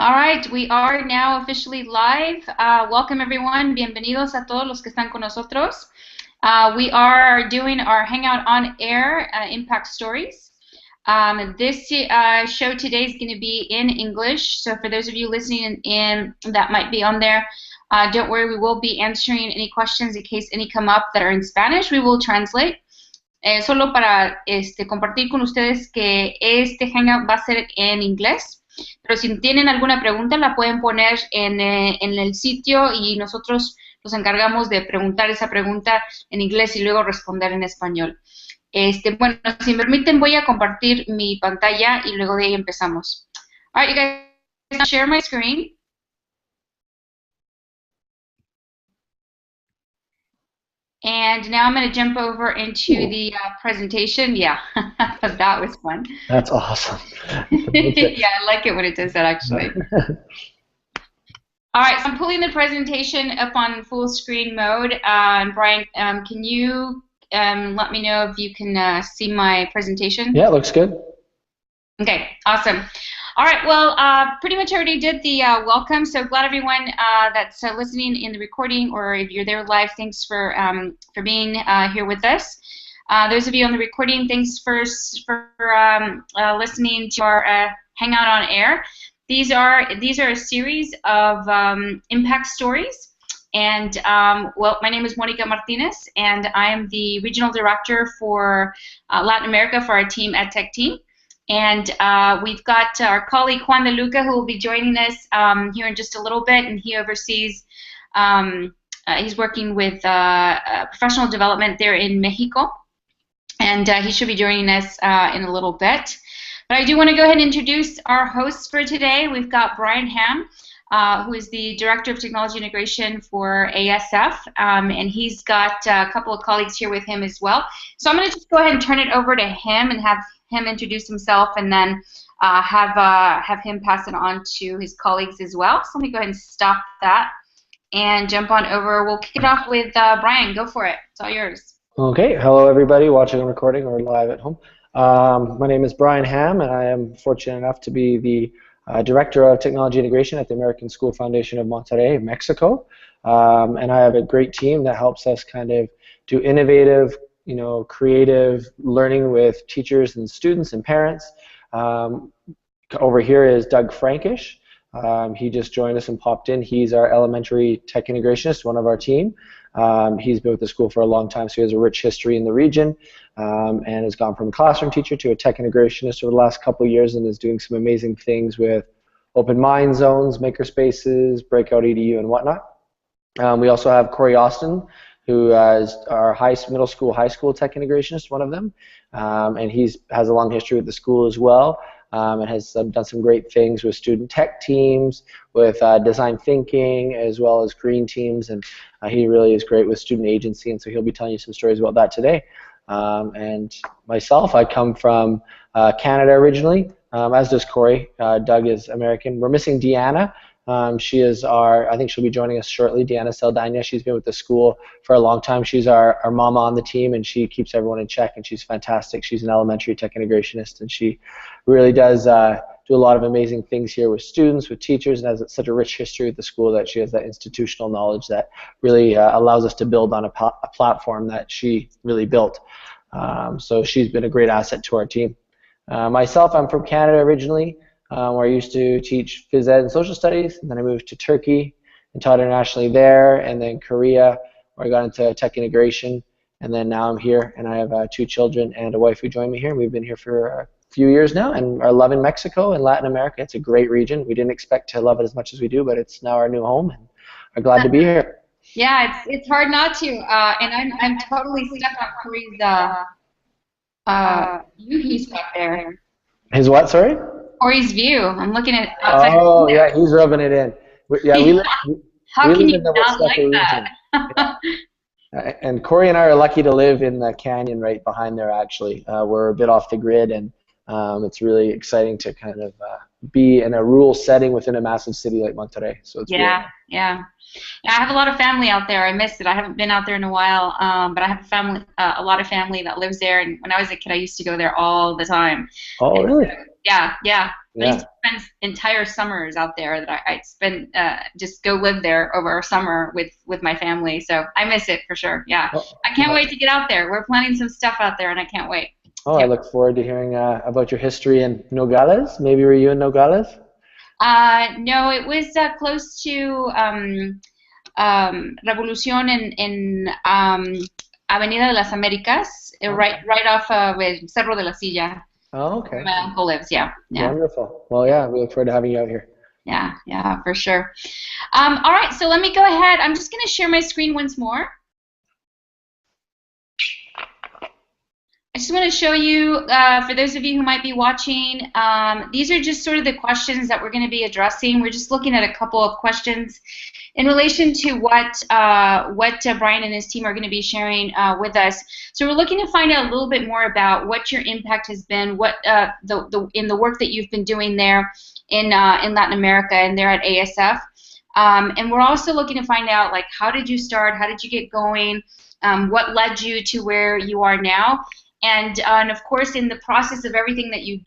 All right, we are now officially live. Welcome everyone. Bienvenidos a todos los que están con nosotros. We are doing our Hangout on Air Impact Stories. This show today is going to be in English, so for those of you listening in that might be on there, don't worry, we will be answering any questions in case any come up that are in Spanish. We will translate. Solo para compartir con ustedes que este Hangout va a ser en inglés. Pero si tienen alguna pregunta la pueden poner en el sitio y nosotros nos encargamos de preguntar esa pregunta en inglés y luego responder en español. Bueno, si me permiten voy a compartir mi pantalla y luego de ahí empezamos. All right, you guys, share my screen. And now I'm going to jump over into the presentation. Yeah, that was fun. That's awesome. Yeah, I like it when it does that, actually. All right, so I'm pulling the presentation up on full screen mode. Brian, can you let me know if you can see my presentation? Yeah, it looks good. Okay, awesome. All right, well, pretty much already did the welcome, so glad everyone that's listening in the recording, or if you're there live, thanks for being here with us. Those of you on the recording, thanks for listening to our Hangout on Air. These are a series of impact stories, and well, my name is Monica Martinez, and I'm the Regional Director for Latin America for our team at Tech Team. And we've got our colleague Juan de Luca, who will be joining us here in just a little bit, and he oversees, he's working with professional development there in Mexico, and he should be joining us in a little bit. But I do want to go ahead and introduce our hosts for today. We've got Brian Hamm, who is the Director of Technology Integration for ASF, and he's got a couple of colleagues here with him as well. So I'm going to just go ahead and turn it over to him and have him introduce himself, and then have him pass it on to his colleagues as well. So let me go ahead and stop that and jump on over. We'll kick it off with Brian. Go for it. It's all yours. Okay. Hello, everybody watching and recording or live at home. My name is Brian Hamm, and I am fortunate enough to be the Director of Technology Integration at the American School Foundation of Monterrey, Mexico. And I have a great team that helps us kind of do innovative, creative learning with teachers and students and parents. Over here is Doug Frankish. He just joined us and popped in. He's our elementary tech integrationist, one of our team. He's been with the school for a long time, so he has a rich history in the region, and has gone from a classroom teacher to a tech integrationist over the last couple of years, and is doing some amazing things with open mind zones, maker spaces, breakout EDU, and whatnot. We also have Corey Austin, who is our middle school, high school tech integrationist, one of them, and he has a long history with the school as well, and has done some great things with student tech teams, with design thinking, as well as green teams, and he really is great with student agency, and so he'll be telling you some stories about that today. And myself, I come from Canada originally, as does Corey. Doug is American. We're missing Deanna. She is I think she'll be joining us shortly, Deanna Saldana. She's been with the school for a long time. She's our mama on the team, and she keeps everyone in check, and she's fantastic. She's an elementary tech integrationist, and she really does do a lot of amazing things here with students, with teachers, and has such a rich history with the school that she has that institutional knowledge that really allows us to build on a platform that she really built. So she's been a great asset to our team. Myself, I'm from Canada originally, where I used to teach phys ed and social studies, and then I moved to Turkey and taught internationally there, and then Korea, where I got into tech integration, and then now I'm here, and I have 2 children and a wife who joined me here. We've been here for a few years now, and are loving Mexico and Latin America. It's a great region. We didn't expect to love it as much as we do, but it's now our new home, and are glad to be here. Yeah, it's hard not to, and I'm totally stuck on Corey's view he's got there. His what? Sorry. Corey's view. I'm looking at outside. Oh, yeah, he's rubbing it in. Yeah, How can you not like that? And Corey and I are lucky to live in the canyon right behind there, actually. We're a bit off the grid, and it's really exciting to kind of be in a rural setting within a massive city like Monterrey. So it's yeah. I have a lot of family out there. I miss it. I haven't been out there in a while, but I have a lot of family that lives there. And when I was a kid, I used to go there all the time. Oh, really? Yeah, yeah. But I used Yeah. to spend entire summers out there that I'd spend just go live there over a summer with my family. So I miss it for sure. Yeah, Oh, I can't wait to get out there. We're planning some stuff out there, and I can't wait. oh, I Can't. look forward to hearing about your history in Nogales. Maybe were you in Nogales? No, it was close to Revolución in Avenida de las Américas, Okay. right off of el Cerro de la Silla, Oh, where okay. my uncle lives. Yeah, yeah. Wonderful. Well, yeah, we look forward to having you out here. Yeah, yeah, for sure. All right, so let me go ahead. I'm just going to share my screen once more. I just want to show you, for those of you who might be watching, these are just sort of the questions that we're going to be addressing. We're just looking at a couple of questions in relation to what Brian and his team are going to be sharing with us. So we're looking to find out a little bit more about what your impact has been, what in the work that you've been doing there in Latin America and there at ASF. And we're also looking to find out, like, how did you start? How did you get going? What led you to where you are now? And of course, in the process of everything that you've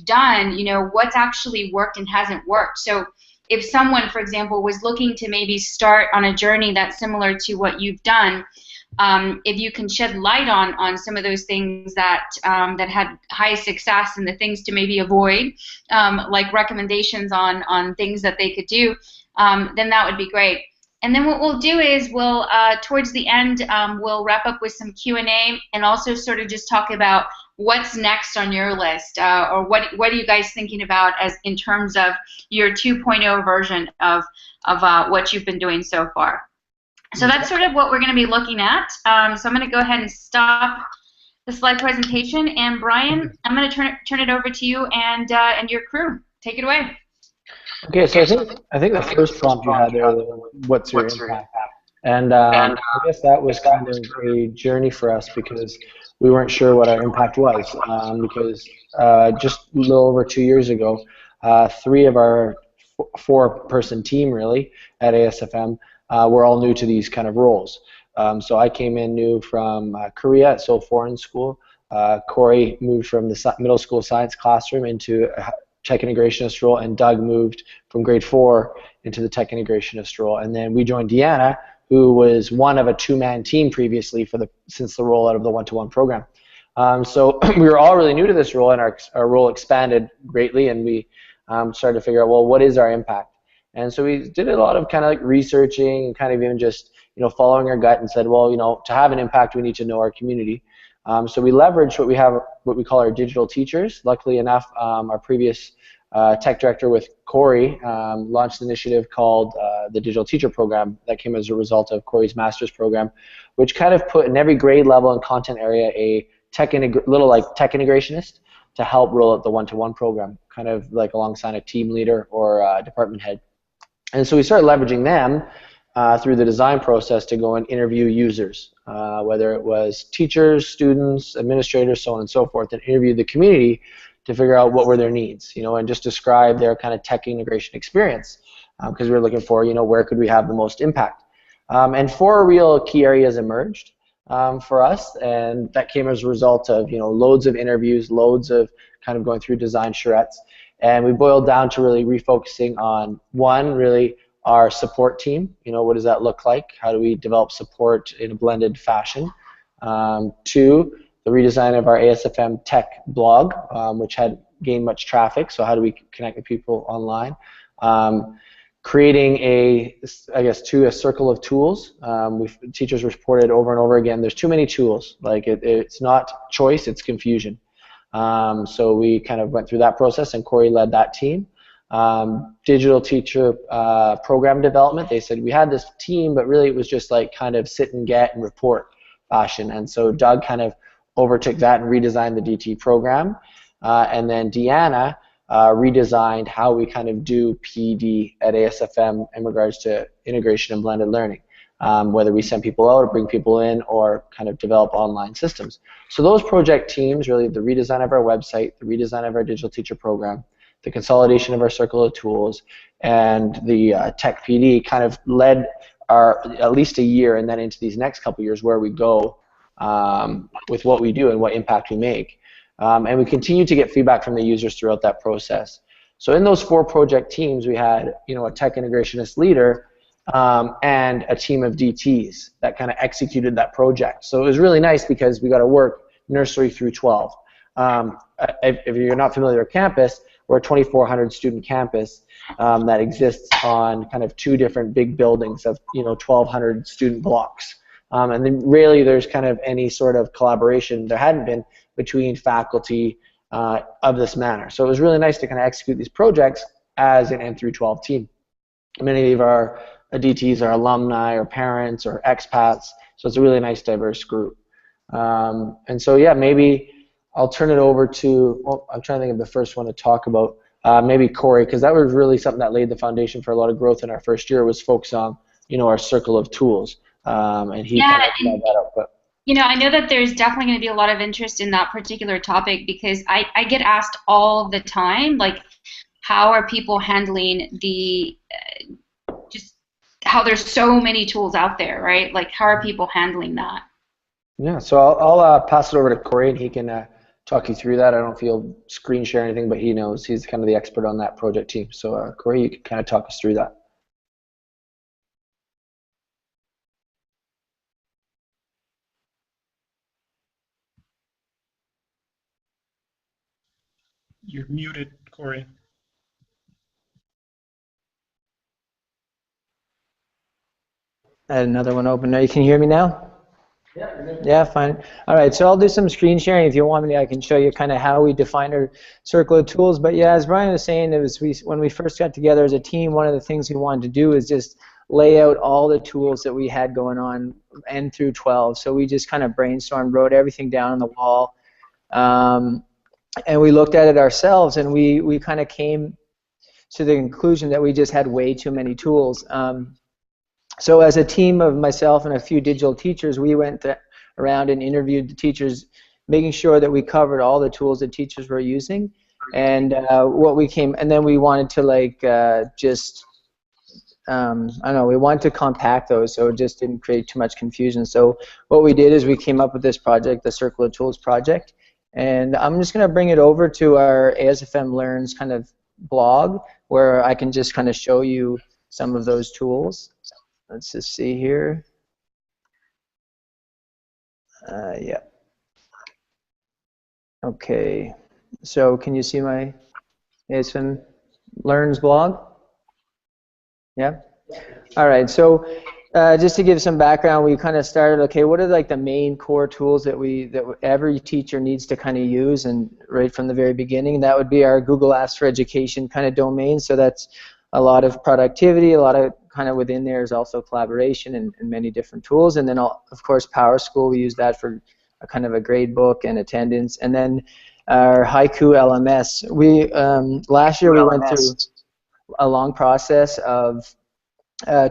done, you know, what's actually worked and hasn't worked. So if someone, for example, was looking to maybe start on a journey that's similar to what you've done, if you can shed light on some of those things that that had high success and the things to maybe avoid, like recommendations on things that they could do, then that would be great. And then what we'll do is we'll, towards the end, we'll wrap up with some Q&A and also sort of just talk about what's next on your list, or what are you guys thinking about as in terms of your 2.0 version of what you've been doing so far. So that's sort of what we're going to be looking at. So I'm going to go ahead and stop the slide presentation. And Brian, I'm going to turn it over to you and your crew. Take it away. Okay, so I think the first prompt you had there was, what's your impact? And I guess that was kind of a journey for us because we weren't sure what our impact was. Because just a little over 2 years ago, 3 of our 4-person team really at ASFM were all new to these kind of roles. So I came in new from Korea at Seoul Foreign School. Corey moved from the middle school science classroom into a tech integrationist role, and Doug moved from grade 4 into the tech integrationist role. And then we joined Deanna, who was one of a 2-man team previously since the rollout of the one-to-one program. So we were all really new to this role, and our role expanded greatly, and we started to figure out, well, what is our impact? And so we did a lot of kind of like researching and kind of even just, you know, following our gut and said, well, you know, to have an impact, we need to know our community. So we leveraged what we call our digital teachers. Luckily enough, our previous tech director with Corey launched an initiative called the Digital Teacher Program that came as a result of Corey's master's program, which kind of put in every grade level and content area a little like tech integrationist to help roll out the one-to-one program, kind of like alongside a team leader or a department head. And so we started leveraging them through the design process to go and interview users, whether it was teachers, students, administrators, so on and so forth, and interview the community to figure out what were their needs, you know, and just describe their kind of tech integration experience, because we were looking for, you know, where could we have the most impact. And 4 real key areas emerged for us, and that came as a result of, you know, loads of interviews, loads of kind of going through design charrettes, and we boiled down to really refocusing on, 1, really our support team. You know, what does that look like? How do we develop support in a blended fashion? 2, the redesign of our ASFM tech blog, which had gained much traffic, so how do we connect with people online? Creating I guess, a circle of tools. Teachers reported over and over again, there's too many tools. Like it's not choice, it's confusion. So we kind of went through that process, and Corey led that team. Digital teacher program development, they said we had this team, but really it was just like kind of sit and get and report fashion. And so Doug kind of overtook that and redesigned the DT program. And then Deanna redesigned how we kind of do PD at ASFM in regards to integration and blended learning, whether we send people out or bring people in or kind of develop online systems. So those project teams, really the redesign of our website, the redesign of our digital teacher program, the consolidation of our circle of tools, and the tech PD kind of led our at least a year, and then into these next couple years where we go with what we do and what impact we make. And we continue to get feedback from the users throughout that process. So in those 4 project teams, we had, you know, a tech integrationist leader and a team of DTs that kind of executed that project. So it was really nice because we got to work nursery through 12. If you're not familiar with campus, we're a 2,400 student campus that exists on kind of 2 different big buildings of, you know, 1,200 student blocks. And then really there's kind of any sort of collaboration there hadn't been between faculty of this manner. So it was really nice to kind of execute these projects as an N through 12 team. Many of our DTs are alumni or parents or expats, so it's a really nice diverse group. And so yeah, maybe I'll turn it over to, well, I'm trying to think of the first one to talk about, maybe Corey, because that was really something that laid the foundation for a lot of growth in our first year, was focus on, you know, our circle of tools. And he kind of brought that up. But you know, I know that there's definitely going to be a lot of interest in that particular topic because I get asked all the time, like, how are people handling the, just how there's so many tools out there, right? Like, how are people handling that? Yeah, so I'll pass it over to Corey, and he can talk you through that. I don't know if he'll screen share anything, but he knows. He's kind of the expert on that project team. So Corey, you can kind of talk us through that. You're muted, Corey. I had another one open there. You can hear me now? Yeah, fine. All right, so I'll do some screen sharing. If you want me, I can show you kind of how we define our circle of tools. But yeah, as Brian was saying, it was when we first got together as a team, one of the things we wanted to do is just lay out all the tools that we had going on N through 12. So we just kind of brainstormed, wrote everything down on the wall. And we looked at it ourselves, and we kind of came to the conclusion that we just had way too many tools. So as a team of myself and a few digital teachers, we went around and interviewed the teachers, making sure that we covered all the tools that teachers were using. And and then we wanted to like I don't know, we wanted to compact those so it just didn't create too much confusion. So what we did is we came up with this project, the Circle of Tools project. And I'm just going to bring it over to our ASFM Learns kind of blog, where I can just kind of show you some of those tools. Let's just see here. Yeah. Okay. So can you see my ASFM Learns blog? Yeah. All right. So just to give some background, we kind of started. Okay, what are like the main core tools that every teacher needs to kind of use, and right from the very beginning, that would be our Google Apps for Education kind of domain. So that's a lot of productivity, a lot of kind of within there is also collaboration and many different tools. And then of course PowerSchool, we use that for a kind of a grade book and attendance. And then our Haiku LMS. We last year we went through a long process of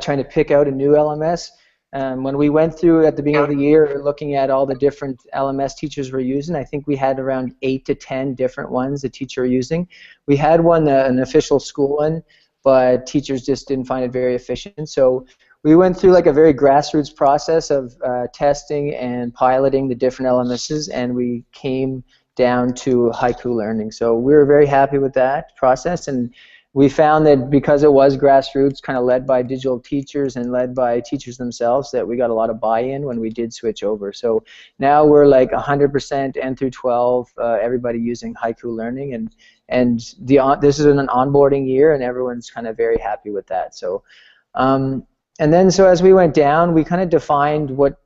trying to pick out a new LMS. When we went through at the beginning of the year looking at all the different LMS teachers were using, I think we had around 8 to 10 different ones the teacher were using. We had one, an official school one, but teachers just didn't find it very efficient. So we went through like a very grassroots process of testing and piloting the different LMSs, and we came down to Haiku Learning. So we were very happy with that process, and we found that because it was grassroots, kind of led by digital teachers and led by teachers themselves, that we got a lot of buy-in when we did switch over. So now we're like 100% N through 12, everybody using Haiku Learning, and this is an onboarding year, and everyone's kind of very happy with that. So, and then so as we went down, we kind of defined what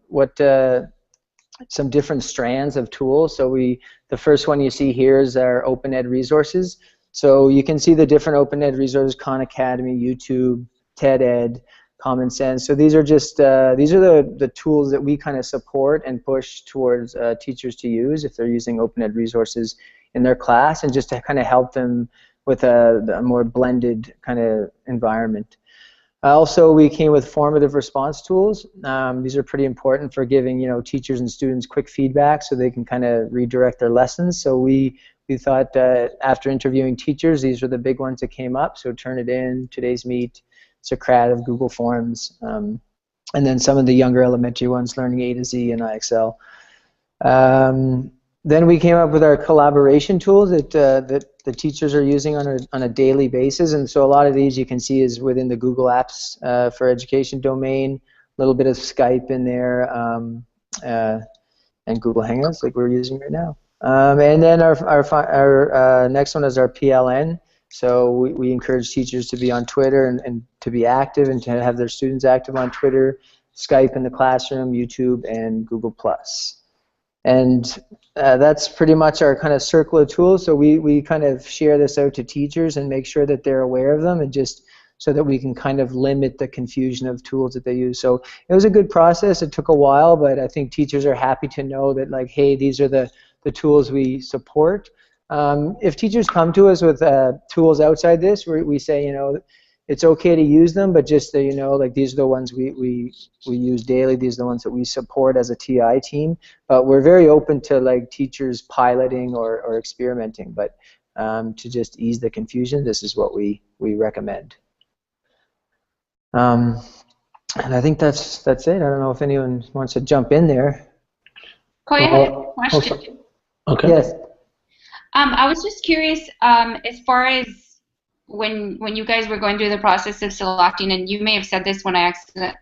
some different strands of tools. So the first one you see here is our Open Ed resources. So you can see the different Open Ed resources: Khan Academy, YouTube, TED Ed, Common Sense. So these are just these are the tools that we kind of support and push towards teachers to use if they're using Open Ed resources in their class, and just to kind of help them with a more blended kind of environment. Also, we came with formative response tools. These are pretty important for giving teachers and students quick feedback so they can kind of redirect their lessons. So we thought after interviewing teachers, these were the big ones that came up. So Turnitin, Today's Meet, Socrative, Google Forms, and then some of the younger elementary ones, Learning A to Z and IXL. Then we came up with our collaboration tools that that the teachers are using on a daily basis, and so a lot of these you can see is within the Google Apps for Education domain. A little bit of Skype in there, and Google Hangouts like we're using right now. And then our next one is our PLN. So we encourage teachers to be on Twitter and to be active and to have their students active on Twitter, Skype in the classroom, YouTube, and Google+. And that's pretty much our kind of circle of tools. So we kind of share this out to teachers and make sure that they're aware of them, and just so that we can kind of limit the confusion of tools that they use. So it was a good process. It took a while, but I think teachers are happy to know that, like, hey, these are the tools we support. If teachers come to us with tools outside this, we say, you know, it's okay to use them, but just so you know, like, these are the ones we use daily. These are the ones that we support as a TI team. But we're very open to, like, teachers piloting or experimenting. But to just ease the confusion, this is what we recommend. And I think that's it. I don't know if anyone wants to jump in there. Corey, I have a question. Okay. Yes. I was just curious, as far as when you guys were going through the process of selecting, and you may have said this when I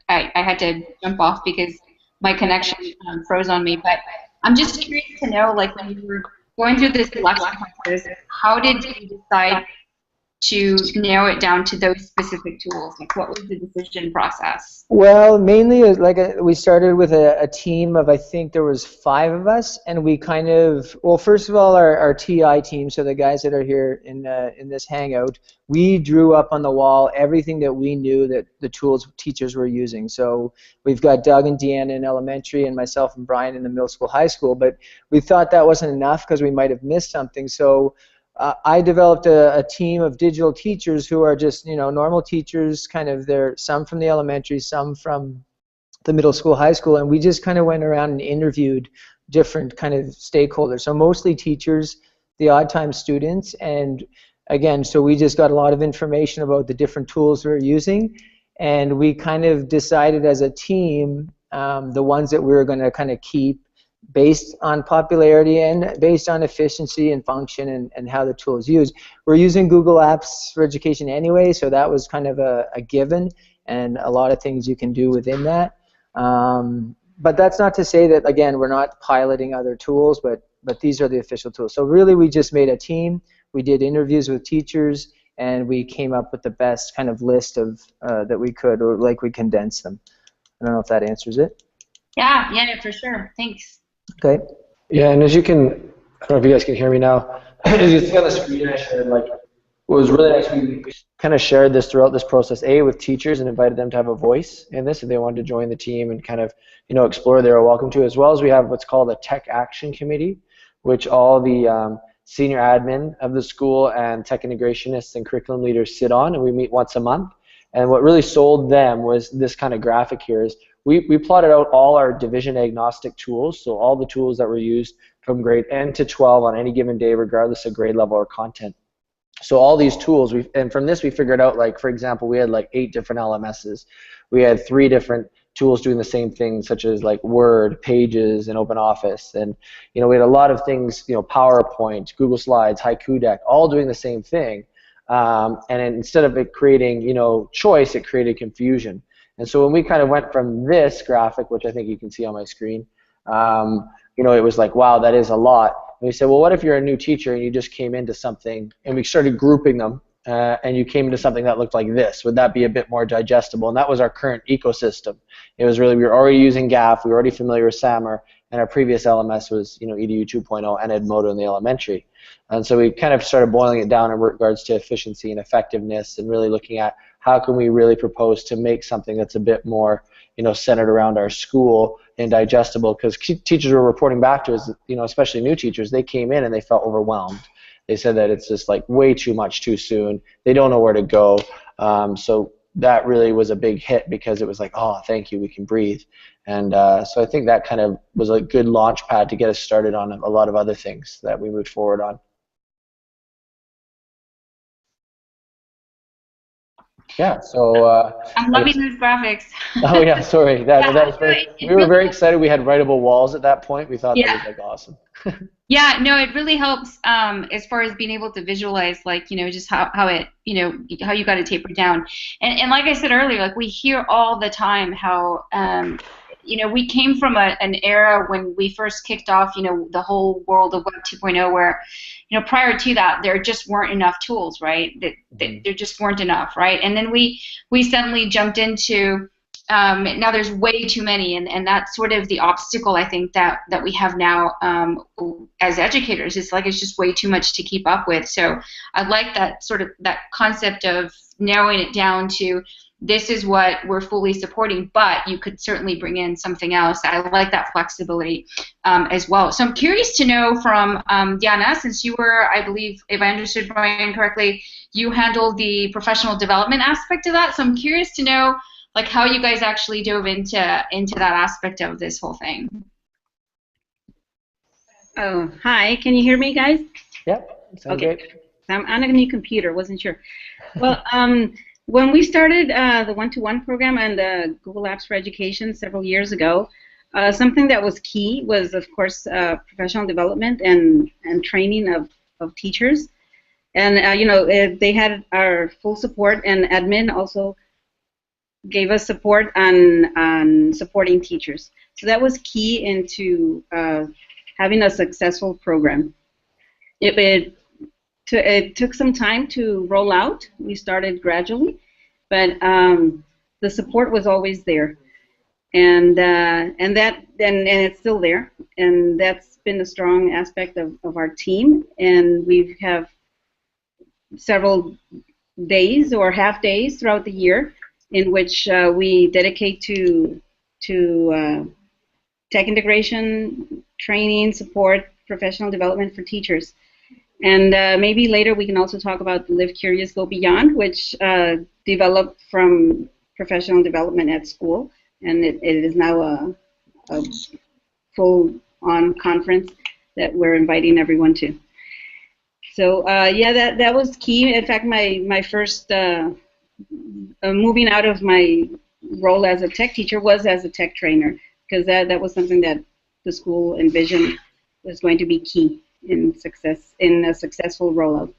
had to jump off because my connection froze on me, but I'm just curious to know, like, when you were going through this selection process, how did you decide to narrow it down to those specific tools? Like, what was the decision process? Well, mainly, we started with a team of, I think there was 5 of us, and we kind of, well, first of all, our TI team, so the guys that are here in this hangout, we drew up on the wall everything that we knew that the tools teachers were using. So we've got Doug and Deanna in elementary, and myself and Brian in the middle school, high school, but we thought that wasn't enough because we might have missed something. So I developed a team of digital teachers who are just, you know, normal teachers, kind of, they're some from the elementary, some from the middle school, high school, and we just kind of went around and interviewed different kind of stakeholders. So mostly teachers, the odd time students, and again, so we just got a lot of information about the different tools we're using, and we kind of decided as a team the ones that we were going to kind of keep, based on popularity and based on efficiency and function and how the tool is used. We're using Google Apps for Education anyway, so that was kind of a given, and a lot of things you can do within that. But that's not to say that, again, we're not piloting other tools, but these are the official tools. So really, we just made a team. We did interviews with teachers, and we came up with the best kind of list of that we could, or like we condensed them. I don't know if that answers it. Yeah, for sure. Thanks. Okay. Yeah, and as you can, I don't know if you guys can hear me now. As you see on the screen, I shared, like, what was really nice, we kind of shared this throughout this process, with teachers, and invited them to have a voice in this if they wanted to join the team and kind of, you know, explore. They were welcome to, as well as we have what's called a Tech Action Committee, which all the senior admin of the school and tech integrationists and curriculum leaders sit on, and we meet once a month. And what really sold them was this kind of graphic here. Is we plotted out all our division agnostic tools, so all the tools that were used from grade N to 12 on any given day, regardless of grade level or content. So all these tools, and from this we figured out, like, for example, we had like 8 different LMSs. We had 3 different tools doing the same thing, such as like Word, Pages, and OpenOffice. And, you know, we had a lot of things, you know, PowerPoint, Google Slides, Haiku Deck, all doing the same thing. And instead of it creating, you know, choice, it created confusion. And so when we kind of went from this graphic, which I think you can see on my screen, you know, it was like, wow, that is a lot. And we said, well, what if you're a new teacher and you just came into something, and we started grouping them, and you came into something that looked like this? Would that be a bit more digestible? And that was our current ecosystem. It was really, we were already using GAF, we were already familiar with SAMR, and our previous LMS was, you know, EDU 2.0 and Edmodo in the elementary. And so we kind of started boiling it down in regards to efficiency and effectiveness, and really looking at how can we really propose to make something that's a bit more, you know, centered around our school and digestible, because teachers were reporting back to us, you know, especially new teachers, they came in and they felt overwhelmed. They said that it's just like way too much too soon. They don't know where to go. So that really was a big hit, because it was like, oh, thank you, we can breathe. And so I think that kind of was a good launch pad to get us started on a lot of other things that we moved forward on. Yeah, so I'm loving those graphics. oh yeah, sorry. That was very, we were really very excited. We had writable walls at that point. We thought that yeah. was like awesome. Yeah, no, it really helps as far as being able to visualize, like, just how it, how you got to taper down. And like I said earlier, like we hear all the time how, we came from an era when we first kicked off, the whole world of Web 2.0 where, prior to that, there just weren't enough tools, right? There just weren't enough, right? And then we suddenly jumped into now there's way too many, and that's sort of the obstacle I think that we have now as educators. It's like it's just way too much to keep up with. So I like that sort of that concept of narrowing it down to this is what we're fully supporting, but you could certainly bring in something else. I like that flexibility as well. So I'm curious to know from Diana, since you were, I believe, if I understood Brian correctly, you handled the professional development aspect of that. So I'm curious to know like how you guys actually dove into that aspect of this whole thing. Oh, hi. Can you hear me, guys? Yep. Sounds Okay. great. I'm on a new computer. Wasn't sure. Well, when we started the one-to-one program and the Google Apps for Education several years ago, something that was key was, of course, professional development and training of teachers. And, they had our full support, and admin also gave us support on supporting teachers. So that was key into having a successful program. It took some time to roll out. We started gradually, but the support was always there, and it's still there, and that's been a strong aspect of our team. And we have several days or half days throughout the year in which we dedicate to tech integration, training, support, professional development for teachers. And maybe later we can also talk about Live Curious, Go Beyond, which developed from professional development at school, and it is now a full-on conference that we're inviting everyone to. So yeah, that was key. In fact, my first moving out of my role as a tech teacher was as a tech trainer, because that was something that the school envisioned was going to be key in a successful rollout.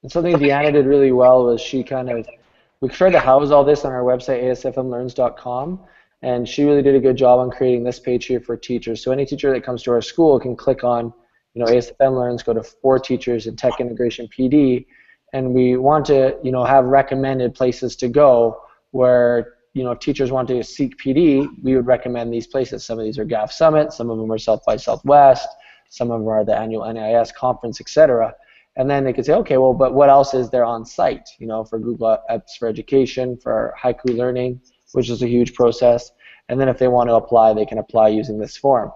And something Deanna did really well was we tried to house all this on our website, asfmlearns.com, and she really did a good job on creating this page here for teachers. So any teacher that comes to our school can click on, ASFM Learns, go to For Teachers and Tech Integration PD, and we want to, have recommended places to go where, if teachers want to seek PD, we would recommend these places. Some of these are GAF Summit, some of them are South by Southwest, some of them are the annual NIS conference, etc. And then they could say, okay, well, but what else is there on site? For Google Apps for Education, for Haiku Learning, which is a huge process. And then if they want to apply, they can apply using this form.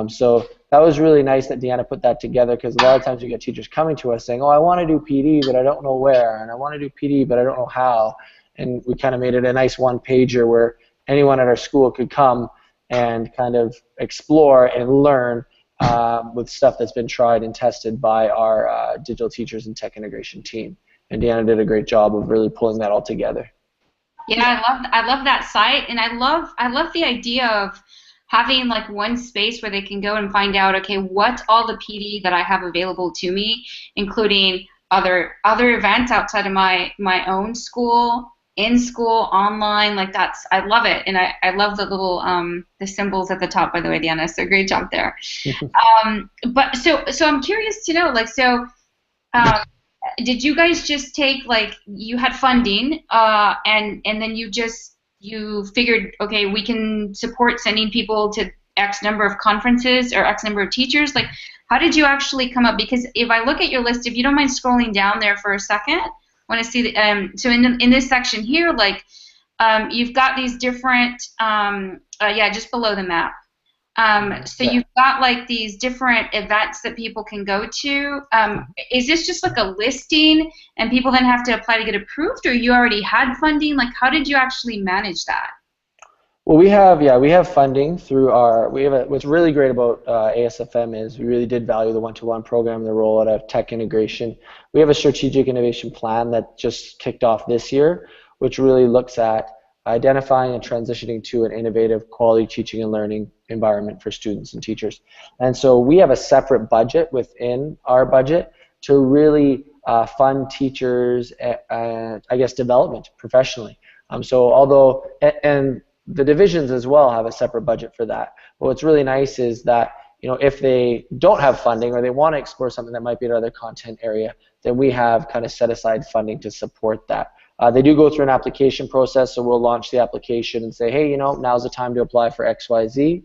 So that was really nice that Deanna put that together, because a lot of times we get teachers coming to us saying, oh, I want to do PD, but I don't know where, and I want to do PD, but I don't know how. And we kind of made it a nice one-pager where anyone at our school could come and kind of explore and learn with stuff that's been tried and tested by our digital teachers and tech integration team. And Deanna did a great job of really pulling that all together. Yeah, I love that site, and I love the idea of having like one space where they can go and find out, okay, what's all the PD that I have available to me, including other events outside of my own school, in school, online. Like I love it, and I love the little the symbols at the top, by the way, Deanna. So great job there. But so I'm curious to know, like, so did you guys just take, like, you had funding and then you figured, okay, we can support sending people to X number of conferences or X number of teachers? Like, how did you actually come up? Because if I look at your list, if you don't mind scrolling down there for a second, I want to see the, so in this section here, like, you've got these different, yeah, just below the map. So you've got like these different events that people can go to. Is this just like a listing and people then have to apply to get approved, or you already had funding? Like, how did you actually manage that? Well, we have funding through what's really great about ASFM is we really did value the one-to-one program, the rollout of tech integration. We have a strategic innovation plan that just kicked off this year, which really looks at identifying and transitioning to an innovative quality teaching and learning environment for students and teachers. And so we have a separate budget within our budget to really fund teachers and I guess development professionally. So although, and the divisions as well have a separate budget for that. But what's really nice is that, you know, if they don't have funding or they want to explore something that might be another content area, then we have kind of set aside funding to support that. They do go through an application process, so we'll launch the application and say, hey, you know, now's the time to apply for XYZ.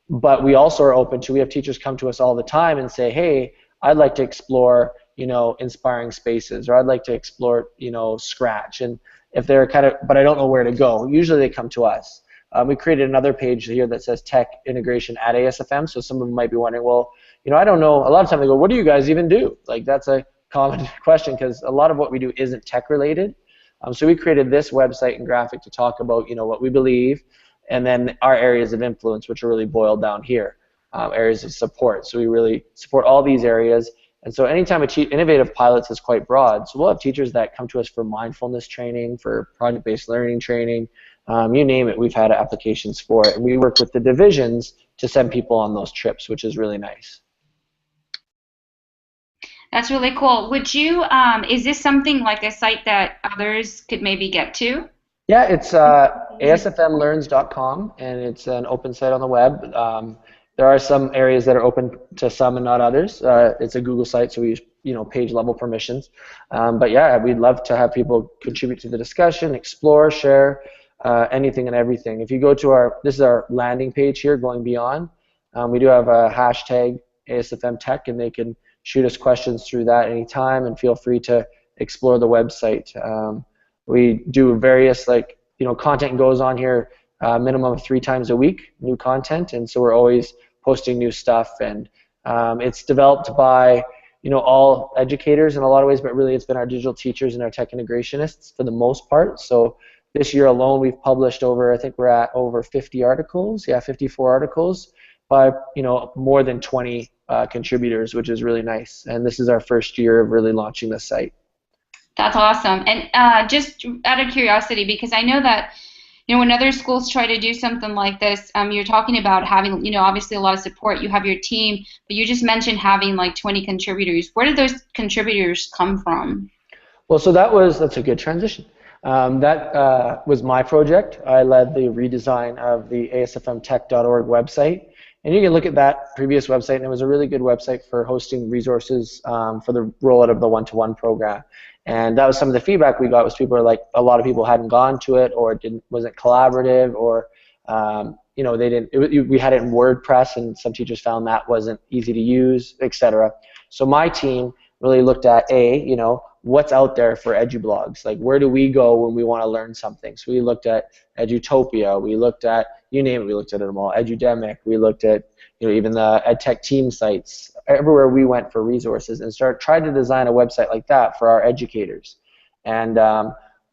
But we also are open to, we have teachers come to us all the time and say, hey, I'd like to explore, you know, inspiring spaces, or I'd like to explore, you know, Scratch. And if they're kind of, but I don't know where to go, usually they come to us. We created another page here that says Tech Integration at ASFM, so some of them might be wondering, well, you know, I don't know, a lot of times they go, what do you guys even do? Like, that's a common question because a lot of what we do isn't tech related. So we created this website and graphic to talk about, you know, what we believe, and then our areas of influence, which are really boiled down here, areas of support. So we really support all these areas. And so anytime innovative pilots is quite broad, so we'll have teachers that come to us for mindfulness training, for project-based learning training, you name it, we've had applications for it. And we work with the divisions to send people on those trips, which is really nice. That's really cool. Would you, is this something like a site that others could maybe get to? Yeah, it's asfmlearns.com, and it's an open site on the web. There are some areas that are open to some and not others. It's a Google site, so we use, you know, page level permissions. But yeah, we'd love to have people contribute to the discussion, explore, share, anything and everything. If you go to this is our landing page here, going beyond. We do have a hashtag ASFM Tech, and they can shoot us questions through that anytime, and feel free to explore the website. We do various, like, you know, content goes on here minimum of 3 times a week, new content, and so we're always posting new stuff, and it's developed by, you know, all educators in a lot of ways, but really it's been our digital teachers and our tech integrationists for the most part. So this year alone we've published over, I think we're at over 50 articles, 54 articles by, you know, more than 20 contributors, which is really nice. And this is our first year of really launching the site. That's awesome. And just out of curiosity, because I know that, you know, when other schools try to do something like this, you're talking about having, you know, obviously a lot of support. You have your team, but you just mentioned having like 20 contributors. Where did those contributors come from? Well, so that's a good transition. That was my project. I led the redesign of the asfmtech.org website. And you can look at that previous website, and it was a really good website for hosting resources for the rollout of the one-to-one program. And that was some of the feedback we got, was people were like, a lot of people hadn't gone to it, or it wasn't collaborative, or you know, we had it in WordPress, and some teachers found that wasn't easy to use, etc. So my team really looked at, you know, what's out there for edublogs, like where do we go when we want to learn something. So we looked at Edutopia, we looked at, you name it, we looked at them all. Edudemic, we looked at, you know, even the EdTech team sites. Everywhere we went for resources, and tried to design a website like that for our educators. And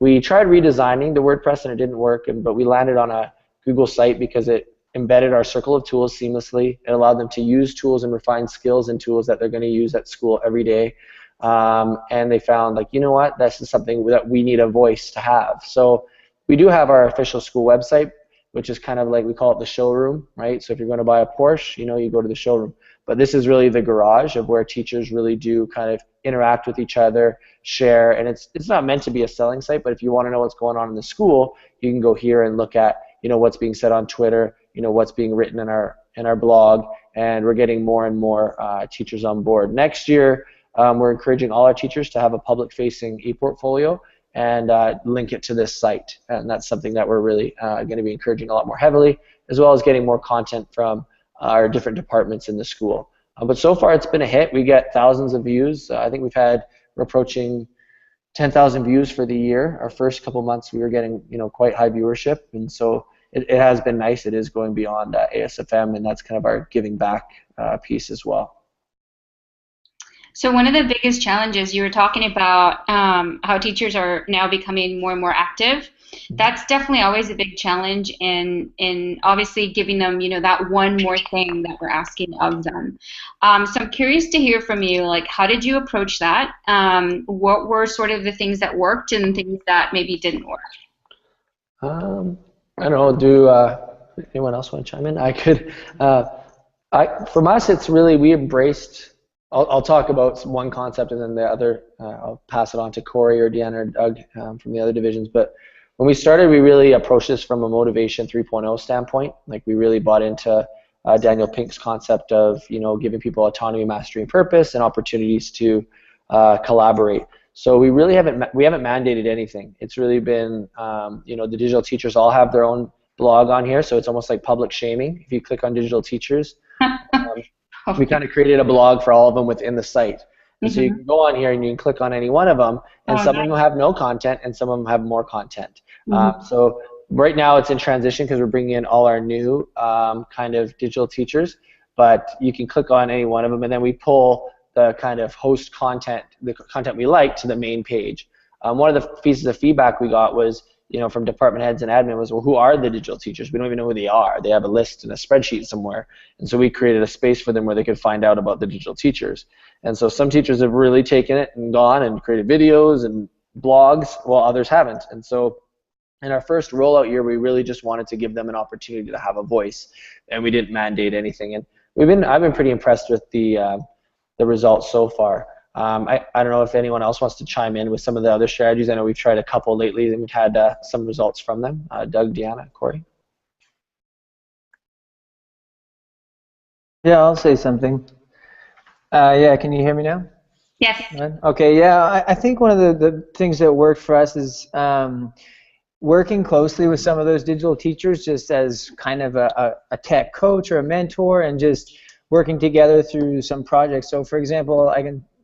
we tried redesigning the WordPress, and it didn't work, but we landed on a Google site because it embedded our circle of tools seamlessly. It allowed them to use tools and refine skills and tools that they're going to use at school every day. And they found, like, you know what, this is something that we need a voice to have. So we do have our official school website, which is kind of like, we call it the showroom, right? So if you're going to buy a Porsche, you know, you go to the showroom. But this is really the garage of where teachers really do kind of interact with each other, share, and it's not meant to be a selling site, but if you want to know what's going on in the school, you can go here and look at, you know, what's being said on Twitter, you know, what's being written in our blog, and we're getting more and more teachers on board. Next year, we're encouraging all our teachers to have a public-facing e-portfolio and link it to this site, and that's something that we're really going to be encouraging a lot more heavily, as well as getting more content from our different departments in the school. But so far it's been a hit. We get thousands of views. I think we're approaching 10,000 views for the year. Our first couple months we were getting, you know, quite high viewership, and so it has been nice. It is going beyond ASFM, and that's kind of our giving back piece as well. So one of the biggest challenges, you were talking about how teachers are now becoming more and more active. That's definitely always a big challenge in obviously giving them, you know, that one more thing that we're asking of them. So I'm curious to hear from you, like, how did you approach that? What were sort of the things that worked and things that maybe didn't work? I don't know. Do anyone else want to chime in? I could. From us, it's really we embraced. I'll talk about one concept, and then the other. I'll pass it on to Corey or Deanna or Doug from the other divisions. But when we started, we really approached this from a motivation 3.0 standpoint. Like we really bought into Daniel Pink's concept of, you know, giving people autonomy, mastery, and purpose, and opportunities to collaborate. So we really haven't mandated anything. It's really been, you know, the digital teachers all have their own blog on here, so it's almost like public shaming. If you click on digital teachers, we kind of created a blog for all of them within the site. And so you can go on here and you can click on any one of them, and some of them have no content and some of them have more content. So right now it's in transition because we're bringing in all our new kind of digital teachers, but you can click on any one of them and then we pull the kind of host content, the content we like, to the main page. One of the pieces of feedback we got was, you know, from department heads and admin was, well, who are the digital teachers? We don't even know who they are. They have a list in a spreadsheet somewhere. And so we created a space for them where they could find out about the digital teachers. And so some teachers have really taken it and gone and created videos and blogs, while others haven't. And so in our first rollout year, we really just wanted to give them an opportunity to have a voice, and we didn't mandate anything. And I've been pretty impressed with the results so far. I don't know if anyone else wants to chime in with some of the other strategies. I know we've tried a couple lately, and we've had some results from them. Doug, Deanna, Corey? Yeah, I'll say something. Yeah, can you hear me now? Yes. Okay, yeah, I think one of the things that worked for us is working closely with some of those digital teachers just as kind of a tech coach or a mentor, and just working together through some projects. So for example,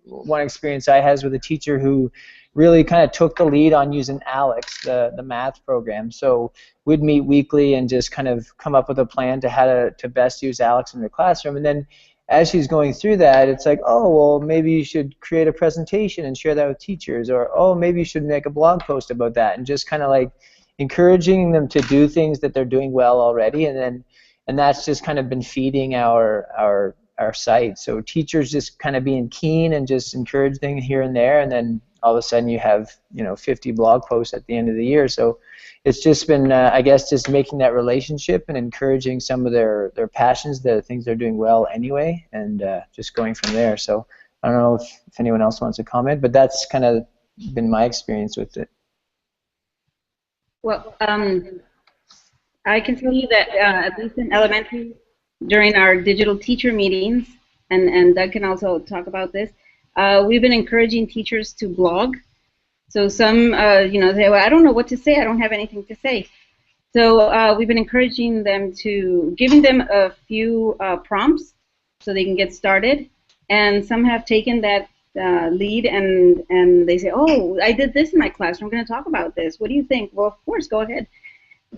one experience I had with a teacher who really kind of took the lead on using Alex, the math program. So we'd meet weekly and just kind of come up with a plan to how to best use Alex in the classroom. And then as she's going through that, it's like, oh, well, maybe you should create a presentation and share that with teachers, or, oh, maybe you should make a blog post about that, and just kind of like encouraging them to do things that they're doing well already, and that's just kind of been feeding our site. So teachers just kind of being keen and just encouraging here and there, and then all of a sudden you have, you know, 50 blog posts at the end of the year. So it's just been, I guess, just making that relationship and encouraging some of their passions, the things they're doing well anyway, and just going from there. So I don't know if anyone else wants to comment, but that's kind of been my experience with it. Well, I can tell you that at least in elementary, during our digital teacher meetings, and Doug can also talk about this, we've been encouraging teachers to blog. So some, you know, say, well, I don't know what to say, I don't have anything to say. So we've been encouraging them to, giving them a few prompts so they can get started. And some have taken that lead, and they say, oh, I did this in my class, I'm going to talk about this. What do you think? Well, of course, go ahead.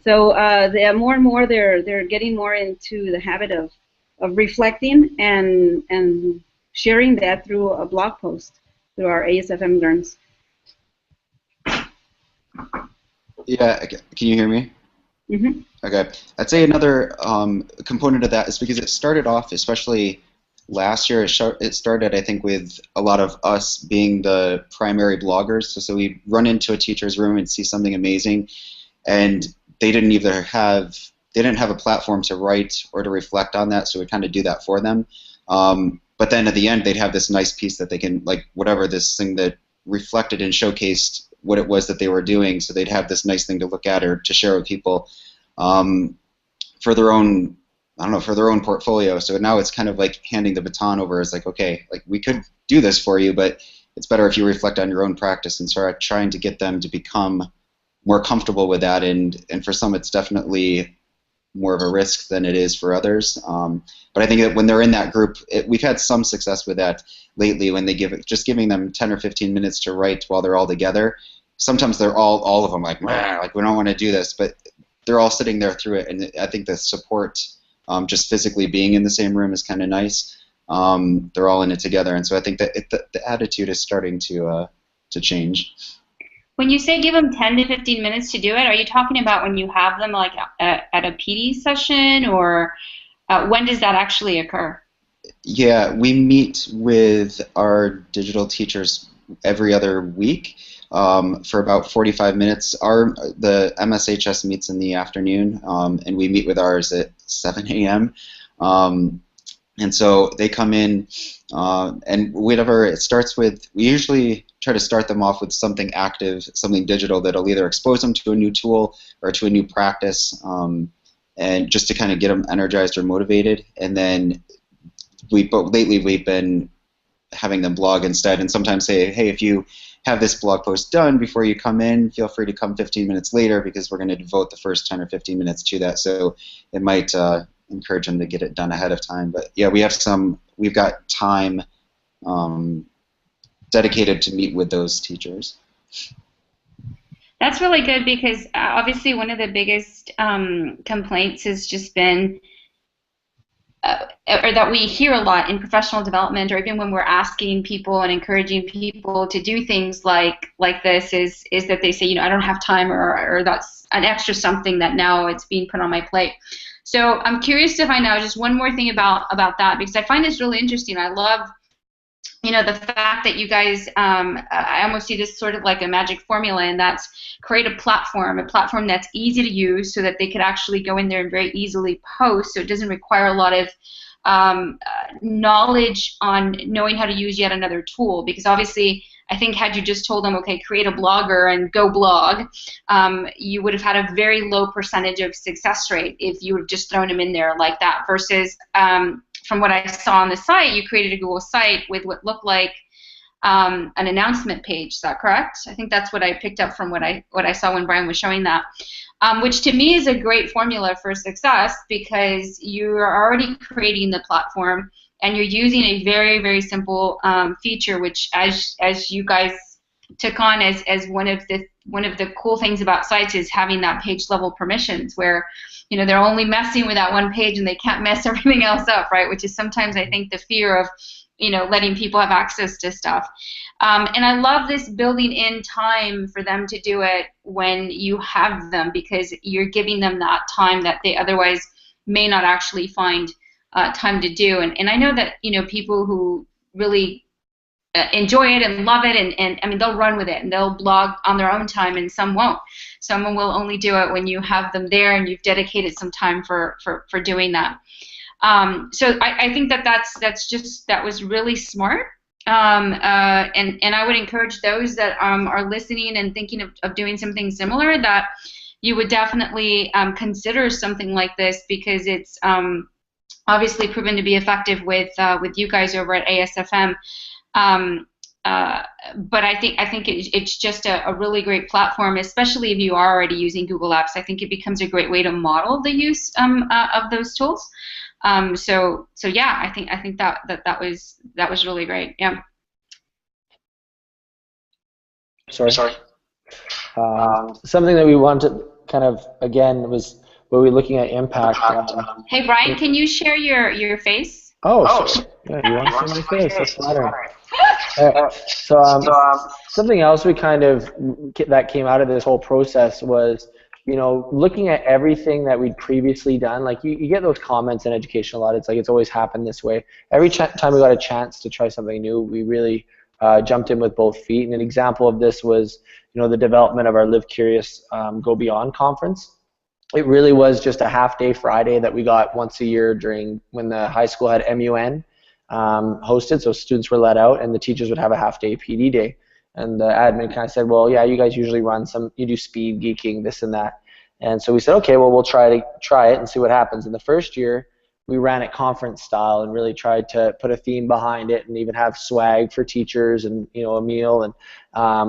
So they are more and more, they're getting more into the habit of reflecting and sharing that through a blog post through our ASFM Learns. Yeah, can you hear me? Mm-hmm. Okay. I'd say another component of that is because it started off, especially last year, it started, I think, with a lot of us being the primary bloggers. So we run into a teacher's room and see something amazing, and they didn't have a platform to write or to reflect on that, so we kind of do that for them. But then at the end, they'd have this nice piece that they can, like, whatever, this thing that reflected and showcased what it was that they were doing, so they'd have this nice thing to look at or to share with people for their own, I don't know, for their own portfolio. So now it's kind of like handing the baton over. It's like, okay, like, we could do this for you, but it's better if you reflect on your own practice and start trying to get them to become more comfortable with that. And for some, it's definitely more of a risk than it is for others. But I think that when they're in that group, we've had some success with that lately, when they just giving them 10 or 15 minutes to write while they're all together. Sometimes they're all of them like we don't want to do this, but they're all sitting there through it. And I think the support, just physically being in the same room, is kind of nice. They're all in it together, and so I think that the attitude is starting to change. When you say give them 10 to 15 minutes to do it, are you talking about when you have them like at a PD session, or when does that actually occur? Yeah, we meet with our digital teachers every other week for about 45 minutes. The MSHS meets in the afternoon, and we meet with ours at 7 a.m. And so they come in, and whatever it starts with, we usually try to start them off with something active, something digital that'll either expose them to a new tool or to a new practice, and just to kind of get them energized or motivated. And then but lately we've been having them blog instead, and sometimes say, hey, if you have this blog post done before you come in, feel free to come 15 minutes later, because we're going to devote the first 10 or 15 minutes to that. So it might encourage them to get it done ahead of time. But yeah, we've got time dedicated to meet with those teachers. That's really good, because obviously one of the biggest complaints has just been, or that we hear a lot in professional development, or even when we're asking people and encouraging people to do things like this, is that they say, I don't have time, or that's an extra something that now it's being put on my plate. So I'm curious to find out just one more thing about that, because I find this really interesting. I love the fact that you guys, I almost see this sort of like a magic formula, and that's create a platform that's easy to use, so that they could actually go in there and very easily post, so it doesn't require a lot of knowledge on knowing how to use yet another tool. Because obviously, I think had you just told them, okay, create a blogger and go blog, you would have had a very low percentage of success rate if you would have just thrown them in there like that, versus from what I saw on the site, you created a Google site with what looked like an announcement page. Is that correct? I think that's what I picked up from what I saw when Brian was showing that, which to me is a great formula for success, because you're already creating the platform and you're using a very, very simple feature, which as you guys took on as one of the cool things about sites, is having that page level permissions, where they're only messing with that one page and they can't mess everything else up, right? Which is sometimes, I think, the fear of letting people have access to stuff. And I love this building in time for them to do it when you have them, because you're giving them that time that they otherwise may not actually find time to do. And I know that people who really enjoy it and love it, and I mean, they'll run with it and they'll blog on their own time, and some won't. Someone will only do it when you have them there and you've dedicated some time for doing that. So I think that was really smart. And I would encourage those that are listening and thinking of doing something similar, that you would definitely consider something like this, because it's obviously proven to be effective with you guys over at ASFM. But I think it's just a really great platform, especially if you are already using Google Apps. I think it becomes a great way to model the use of those tools. So yeah, I think that was really great. Yeah. Sorry. Something that we wanted to kind of, again, was when we were looking at impact. Hey Brian, can you share your face? Oh, sure. Yeah, you want to see my face? That's flattering. So something else we kind of that came out of this whole process was, looking at everything that we'd previously done. Like you get those comments in education a lot. It's like it's always happened this way. Every time we got a chance to try something new, we really jumped in with both feet. And an example of this was, the development of our Live Curious, Go Beyond conference. It really was just a half-day Friday that we got once a year when the high school had MUN hosted, so students were let out and the teachers would have a half-day PD day. And the admin kind of said, well, yeah, you guys usually you do speed geeking, this and that. And so we said, okay, well, we'll try it and see what happens. In the first year, we ran it conference style and really tried to put a theme behind it, and even have swag for teachers and a meal, and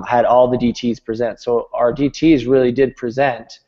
had all the DTs present. So our DTs really did present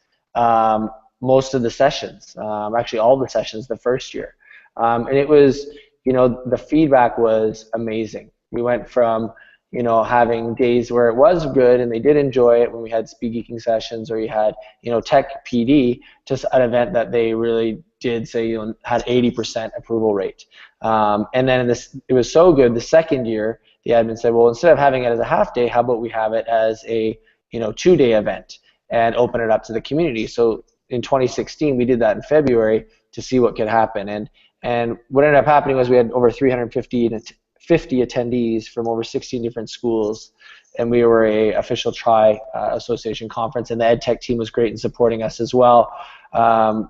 most of the sessions, actually all the sessions the first year. And it was, the feedback was amazing. We went from, having days where it was good and they did enjoy it when we had speed geeking sessions, or you had, tech PD, just an event that they really did say, had 80% approval rate. And then it was so good, the second year, the admin said, well, instead of having it as a half day, how about we have it as a 2-day event and open it up to the community. So in 2016, we did that in February to see what could happen. And what ended up happening was we had over 350 attendees from over 16 different schools, and we were a official Tri-Association conference, and the EdTech team was great in supporting us as well,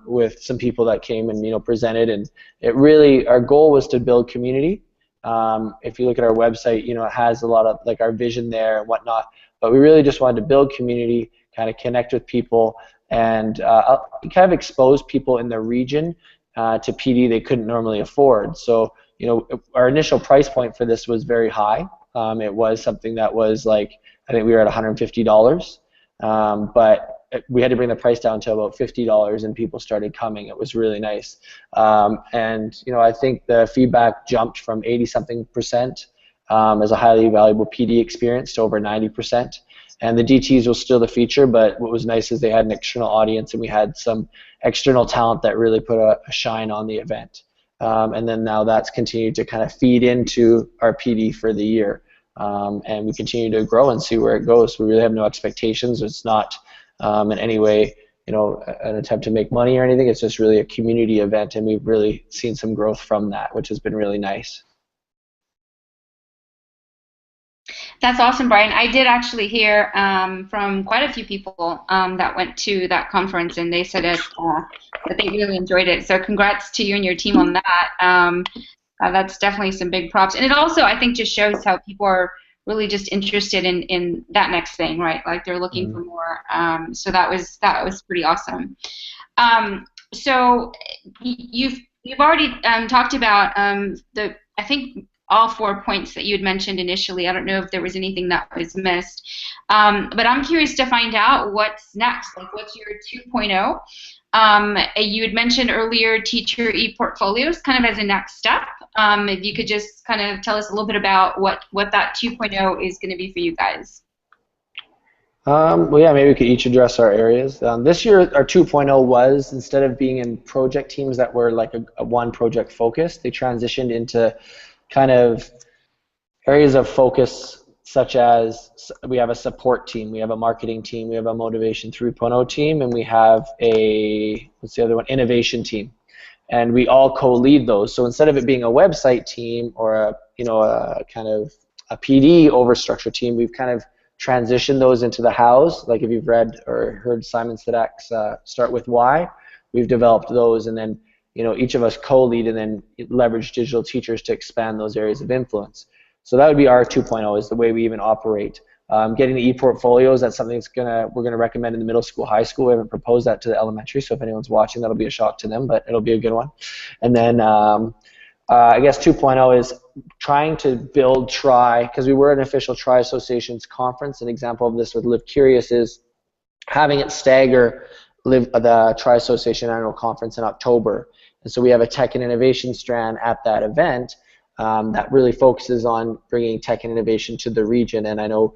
with some people that came and presented. And it really, our goal was to build community. If you look at our website, it has a lot of like our vision there and whatnot, but we really just wanted to build community, kind of connect with people, and kind of expose people in the region to PD they couldn't normally afford. So our initial price point for this was very high. It was something that was like, I think we were at $150, but we had to bring the price down to about $50, and people started coming. It was really nice. And I think the feedback jumped from 80-something% as a highly valuable PD experience to over 90%. And the DTs was still the feature, but what was nice is they had an external audience, and we had some external talent that really put a shine on the event. And then now that's continued to kind of feed into our PD for the year. And we continue to grow and see where it goes. We really have no expectations. It's not in any way, an attempt to make money or anything. It's just really a community event, and we've really seen some growth from that, which has been really nice. That's awesome, Brian. I did actually hear from quite a few people that went to that conference, and they said that they really enjoyed it. So congrats to you and your team on that. That's definitely some big props. And it also, I think, just shows how people are really just interested in that next thing, right? Like they're looking for more. So that was pretty awesome. So you've already talked about I think all 4 points that you had mentioned initially. I don't know if there was anything that was missed, but I'm curious to find out what's next. Like, what's your 2.0? You had mentioned earlier teacher e-portfolios kind of as a next step. If you could just kind of tell us a little bit about what that 2.0 is going to be for you guys. Well, yeah, maybe we could each address our areas. This year, our 2.0 was, instead of being in project teams that were like a one project focus, they transitioned into kind of areas of focus, such as we have a support team, we have a marketing team, we have a motivation 3.0 team, and we have a, what's the other one, innovation team. And we all co-lead those. So instead of it being a website team or a kind of a PD overstructure team, we've kind of transitioned those into the hows. Like if you've read or heard Simon Sinek's Start With Why, we've developed those, and then each of us co-lead and then leverage digital teachers to expand those areas of influence. So that would be our 2.0, is the way we even operate. Getting the e-portfolios, that's something we're gonna recommend in the middle school, high school. We haven't proposed that to the elementary, so if anyone's watching, that'll be a shock to them, but it'll be a good one. And then I guess 2.0 is trying to build because we were an official Tri-Associations conference. An example of this with Live Curious is having it stagger the Tri-Association Annual Conference in October. And so we have a tech and innovation strand at that event that really focuses on bringing tech and innovation to the region. And I know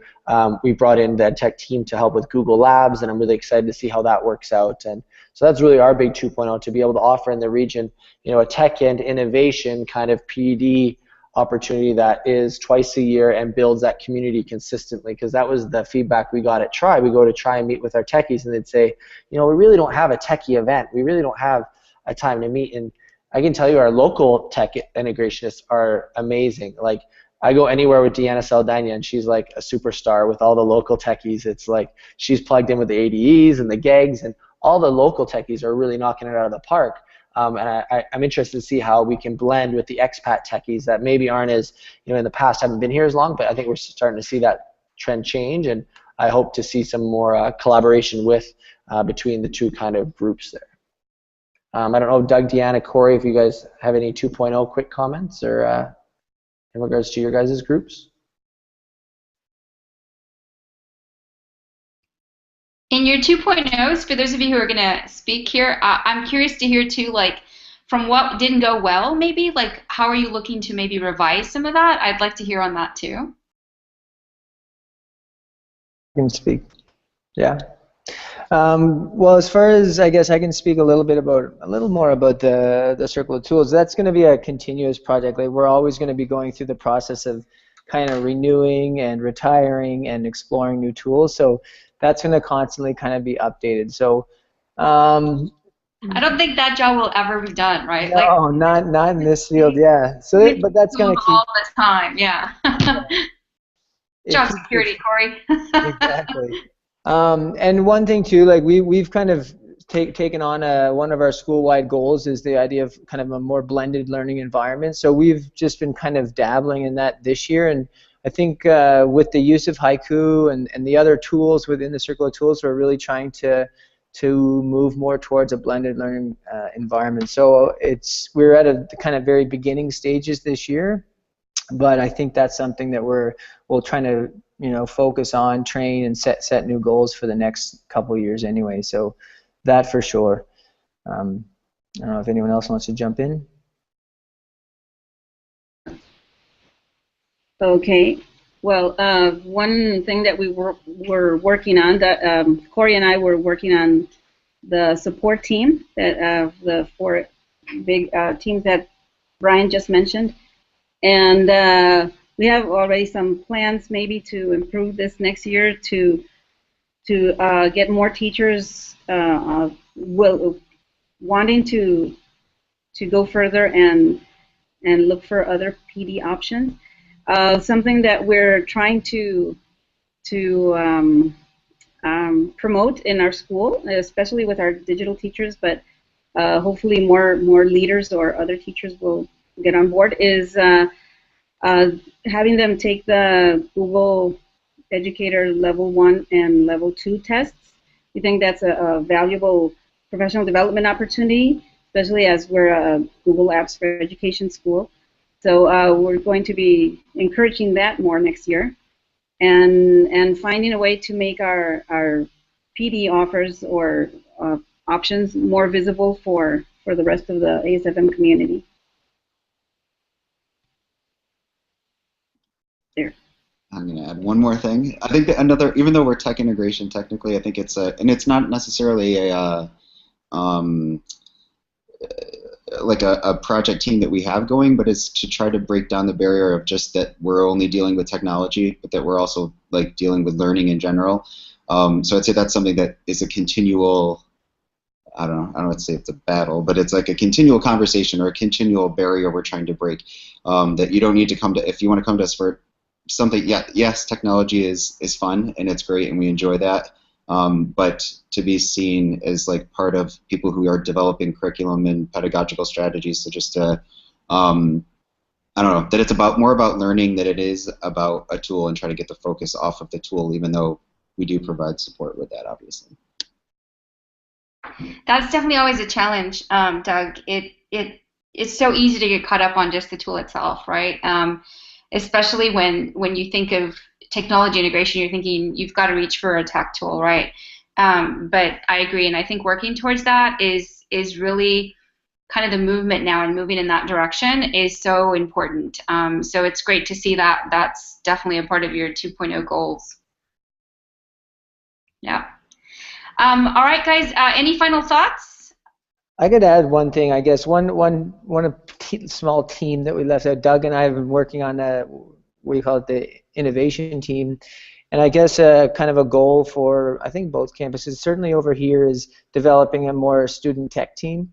we brought in the tech team to help with Google Labs, and I'm really excited to see how that works out. And so that's really our big 2.0, to be able to offer in the region, a tech and innovation kind of PD opportunity that is twice a year and builds that community consistently, because that was the feedback we got at Tri. We go to Tri and meet with our techies, and they'd say, we really don't have a techie event. We really don't have a time to meet. And I can tell you our local tech integrationists are amazing. Like, I go anywhere with Deanna Saldana, and she's like a superstar with all the local techies. It's like she's plugged in with the ADEs and the GEGs, and all the local techies are really knocking it out of the park. And I'm interested to see how we can blend with the expat techies that maybe aren't as, in the past haven't been here as long, but I think we're starting to see that trend change, and I hope to see some more collaboration between the two kind of groups there. I don't know, Doug, Deanna, Corey, if you guys have any 2.0 quick comments or in regards to your guys' groups. In your 2.0s, for those of you who are going to speak here, I'm curious to hear too, like, from what didn't go well, maybe, like, how are you looking to maybe revise some of that? I'd like to hear on that too. You can speak. Yeah. Well, as far as, I guess I can speak a little more about the Circle of Tools. That's going to be a continuous project. Like, we're always going to be going through the process of kind of renewing and retiring and exploring new tools. So that's going to constantly kind of be updated. So I don't think that job will ever be done, right? no, not in this field, yeah. So, but that's going to keep all the time, yeah. Job security, Corey. Exactly. And one thing too, like we've kind of taken on one of our school-wide goals is the idea of kind of a more blended learning environment. So we've just been kind of dabbling in that this year, and I think with the use of Haiku and the other tools within the Circle of Tools, we're really trying to move more towards a blended learning environment. So we're at the kind of very beginning stages this year, but I think that's something that we'll try to focus on, train, and set new goals for the next couple of years anyway. So that for sure. I don't know if anyone else wants to jump in. Okay. Well, one thing that we were working on, that Corey and I were working on the support team, that the 4 big teams that Brian just mentioned, and we have already some plans maybe to improve this next year to get more teachers wanting to go further and look for other PD options. Something that we're trying to promote in our school, especially with our digital teachers, but hopefully more leaders or other teachers will get on board, is having them take the Google Educator Level 1 and Level 2 tests. We think that's a valuable professional development opportunity, especially as we're a Google Apps for Education school. So we're going to be encouraging that more next year, and finding a way to make our PD offers or options more visible for the rest of the ASFM community. There. I'm going to add one more thing. I think that even though we're tech integration technically, I think and it's not necessarily like a project team that we have going, but it's to try to break down the barrier of just that we're only dealing with technology, but that we're also like dealing with learning in general. So I'd say that's something that is a continual, I don't know, I'd say it's a battle, but it's like a continual conversation or a continual barrier we're trying to break. That you don't need to if you want to come to us for something, yes, technology is fun and it's great and we enjoy that. But to be seen as like part of people who are developing curriculum and pedagogical strategies, so just to, I don't know, that it's more about learning than it is about a tool, and try to get the focus off of the tool, even though we do provide support with that, obviously. That's definitely always a challenge, Doug. It's so easy to get caught up on just the tool itself, right? Especially when you think of technology integration, you're thinking you've got to reach for a tech tool, right? But I agree, and I think working towards that is really kind of the movement now, and moving in that direction is so important. So it's great to see that that's definitely a part of your 2.0 goals. Yeah. All right, guys. Any final thoughts? I could add one thing, I guess. One small team that we left out. Doug and I have been working on we call it the innovation team, and I guess kind of a goal for I think both campuses, certainly over here, is developing a more student tech team.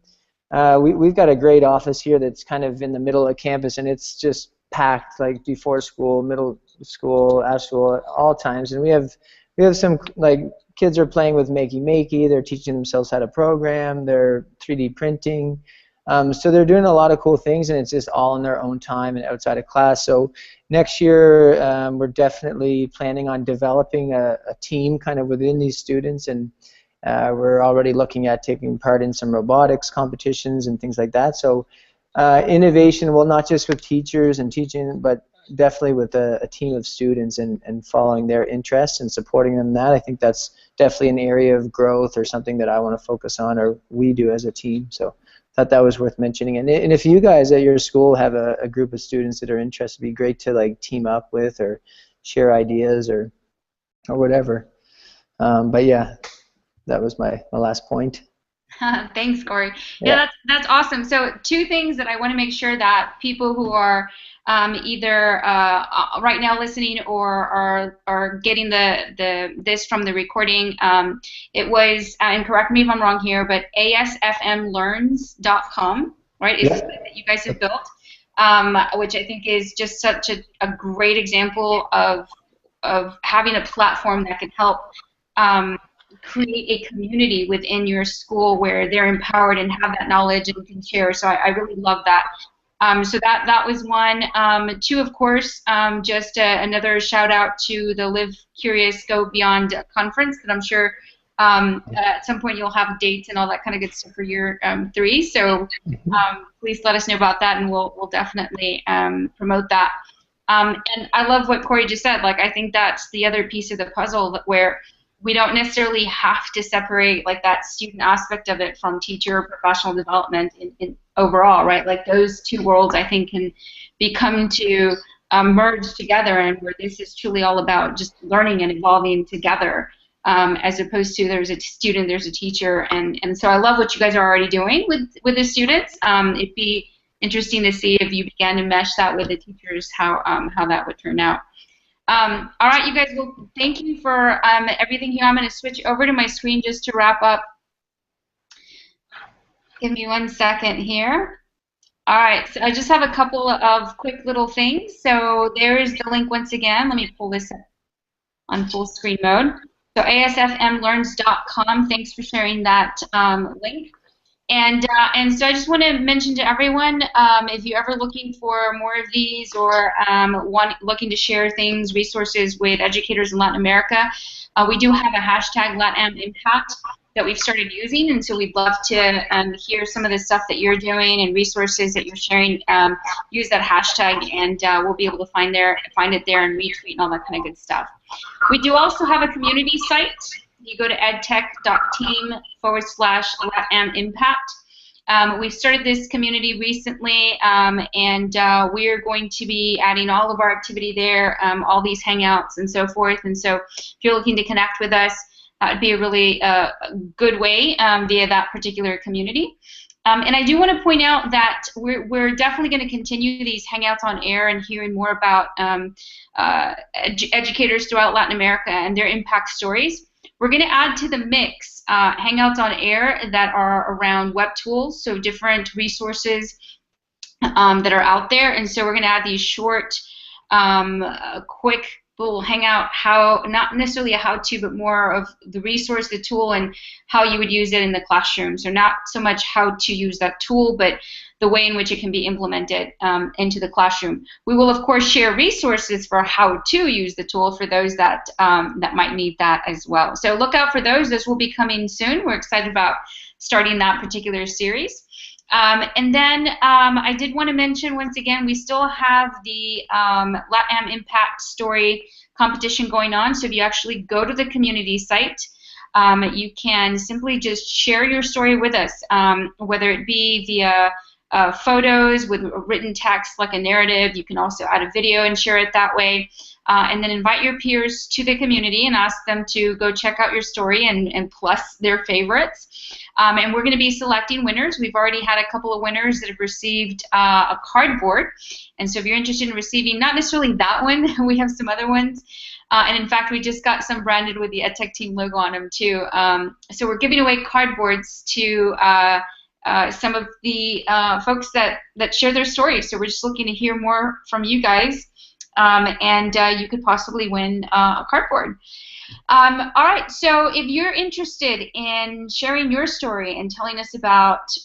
We've got a great office here that's kind of in the middle of campus, and it's just packed, like before school, middle school, after school, at all times. And we have some, like, kids are playing with Makey, they're teaching themselves how to program, they're 3D printing. So they're doing a lot of cool things, and it's just all in their own time and outside of class. So next year, we're definitely planning on developing a team kind of within these students, and we're already looking at taking part in some robotics competitions and things like that. So innovation, well, not just with teachers and teaching, but definitely with a team of students and following their interests and supporting them in that. I think that's definitely an area of growth or something that I want to focus on, or we do as a team. So thought that was worth mentioning. And if you guys at your school have a group of students that are interested, it'd be great to like team up with or share ideas or whatever. But yeah, that was my last point. Thanks, Corey. Yeah, that's awesome. So two things that I want to make sure that people who are either right now listening or are getting this from the recording, it was, and correct me if I'm wrong here, but asfmlearns.com, right? Is this that you guys have built, which I think is just such a great example of having a platform that can help create a community within your school where they're empowered and have that knowledge and can share. So I really love that. So that was one. Two, of course, just another shout out to the Live Curious Go Beyond conference that I'm sure at some point you'll have dates and all that kind of good stuff for year 3. So please let us know about that, and we'll definitely promote that. And I love what Corey just said. Like, I think that's the other piece of the puzzle where we don't necessarily have to separate like that student aspect of it from teacher professional development in overall, right? Like those two worlds I think can become to merge together, and where this is truly all about just learning and evolving together, as opposed to there's a student, there's a teacher, and so I love what you guys are already doing with the students. It'd be interesting to see if you began to mesh that with the teachers, how that would turn out. All right, you guys, well, thank you for everything here. I'm going to switch over to my screen just to wrap up. Give me 1 second here. All right, so I just have a couple of quick little things. So there's the link once again. Let me pull this up on full screen mode. So asfmlearns.com. Thanks for sharing that link. And so I just want to mention to everyone, if you're ever looking for more of these or looking to share things, resources with educators in Latin America, we do have a hashtag LatAm Impact that we've started using, and so we'd love to hear some of the stuff that you're doing and resources that you're sharing. Use that hashtag, and we'll be able to find it there and retweet and all that kind of good stuff. We do also have a community site. You go to edtech.team/LatAm Impact. We've started this community recently, and we are going to be adding all of our activity there, all these hangouts and so forth. And so if you're looking to connect with us, that would be a really good way via that particular community. And I do want to point out that we're definitely going to continue these hangouts on air and hearing more about educators throughout Latin America and their impact stories. We're going to add to the mix hangouts on air that are around web tools, so different resources that are out there. And so we're going to add these short, quick little hangout, not necessarily a how-to, but more of the resource, the tool, and how you would use it in the classroom. So not so much how to use that tool, but the way in which it can be implemented into the classroom. We will, of course, share resources for how to use the tool for those that might need that as well. So look out for those. Those will be coming soon. We're excited about starting that particular series. And then I did want to mention, once again, we still have the LatAm Impact Story competition going on. So if you actually go to the community site, you can simply just share your story with us, whether it be via photos with written text like a narrative. You can also add a video and share it that way. And then invite your peers to the community and ask them to go check out your story and plus their favorites. And we're going to be selecting winners. We've already had a couple of winners that have received a cardboard. And so if you're interested in receiving, not necessarily that one, we have some other ones. And in fact, we just got some branded with the EdTech Team logo on them too. So we're giving away cardboards to some of the folks that share their stories. So we're just looking to hear more from you guys. And you could possibly win a cardboard. All right, so if you're interested in sharing your story and telling us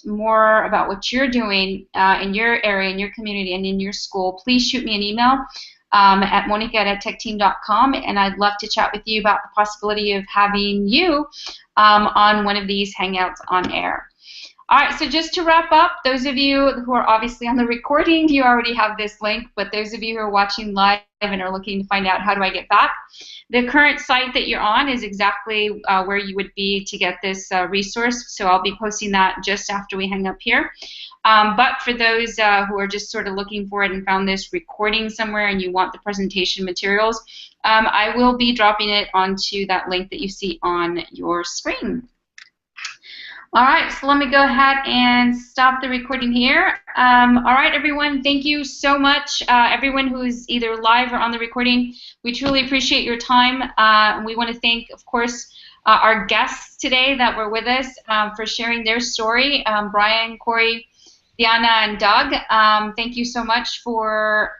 more about what you're doing in your area, in your community, and in your school, please shoot me an email at monica@edtechteam.com, and I'd love to chat with you about the possibility of having you on one of these hangouts on air. All right, so just to wrap up, those of you who are obviously on the recording, you already have this link, but those of you who are watching live and are looking to find out how do I get back, the current site that you're on is exactly where you would be to get this resource, so I'll be posting that just after we hang up here. But for those who are just sort of looking for it and found this recording somewhere and you want the presentation materials, I will be dropping it onto that link that you see on your screen. All right, so let me go ahead and stop the recording here. All right, everyone, thank you so much. Everyone who's either live or on the recording, we truly appreciate your time. We want to thank, of course, our guests today that were with us for sharing their story. Brian, Corey, Diana, and Doug, thank you so much for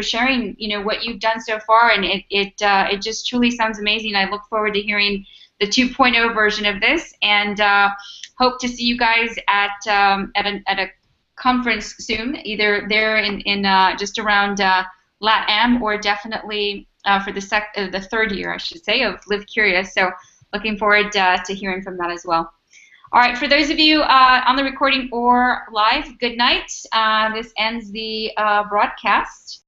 sharing, what you've done so far, and it just truly sounds amazing. I look forward to hearing the 2.0 version of this, and hope to see you guys at a conference soon, either there in just around LatAm, or definitely for the third year, I should say, of Live Curious. So looking forward to hearing from that as well. All right, for those of you on the recording or live, good night. This ends the broadcast.